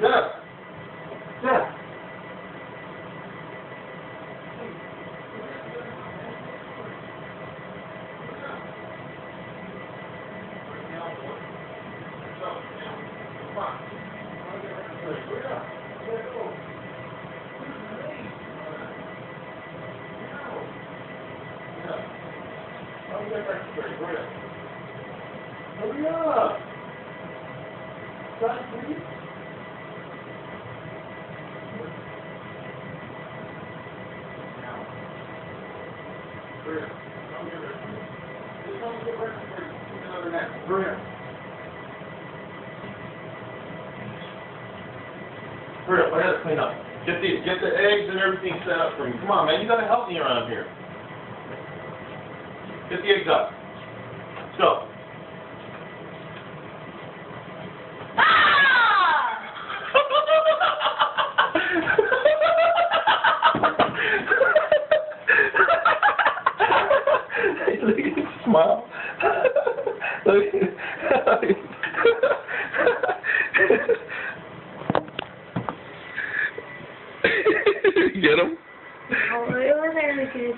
Jeff. Jeff. Hurry up! Stop, please. Hurry up. Come get ready. Just come get ready for another nap. Hurry up. Hurry up, I gotta clean up. Get the eggs and everything set up for me. Come on, man, you gotta help me around here. Get the eggs up. Let's go. Look at him smile. Look at him. Get him? Oh, it was really good.